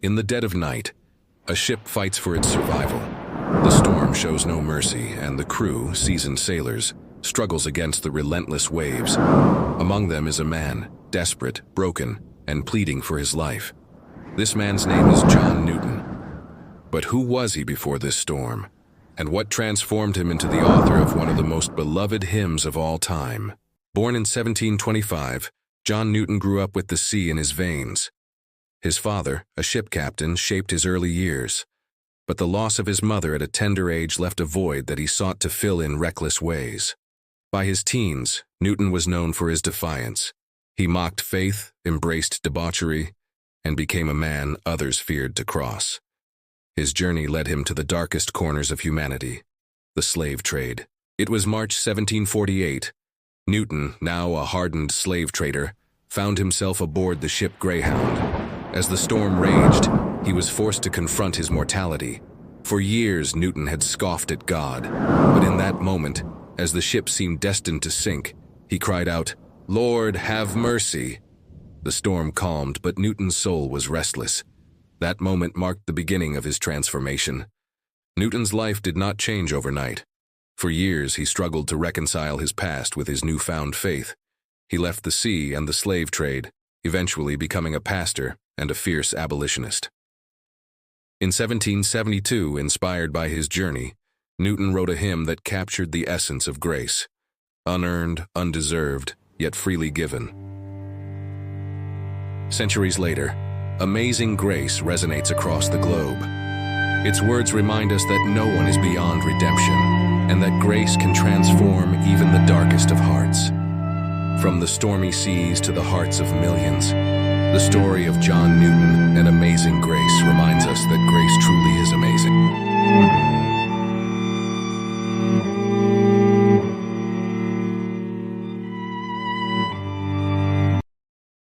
In the dead of night, a ship fights for its survival. The storm shows no mercy, and the crew, seasoned sailors, struggles against the relentless waves. Among them is a man, desperate, broken, and pleading for his life. This man's name is John Newton. But who was he before this storm? And what transformed him into the author of one of the most beloved hymns of all time? Born in 1725, John Newton grew up with the sea in his veins. His father, a ship captain, shaped his early years. But the loss of his mother at a tender age left a void that he sought to fill in reckless ways. By his teens, Newton was known for his defiance. He mocked faith, embraced debauchery, and became a man others feared to cross. His journey led him to the darkest corners of humanity, the slave trade. It was March 1748. Newton, now a hardened slave trader, found himself aboard the ship Greyhound. As the storm raged, he was forced to confront his mortality. For years, Newton had scoffed at God, but in that moment, as the ship seemed destined to sink, he cried out, "Lord, have mercy!" The storm calmed, but Newton's soul was restless. That moment marked the beginning of his transformation. Newton's life did not change overnight. For years, he struggled to reconcile his past with his newfound faith. He left the sea and the slave trade, eventually becoming a pastor and a fierce abolitionist. In 1772, inspired by his journey, Newton wrote a hymn that captured the essence of grace, unearned, undeserved, yet freely given. Centuries later, Amazing Grace resonates across the globe. Its words remind us that no one is beyond redemption, and that grace can transform even the darkest of hearts. From the stormy seas to the hearts of millions, the story of John Newton and Amazing Grace reminds us that grace truly is amazing.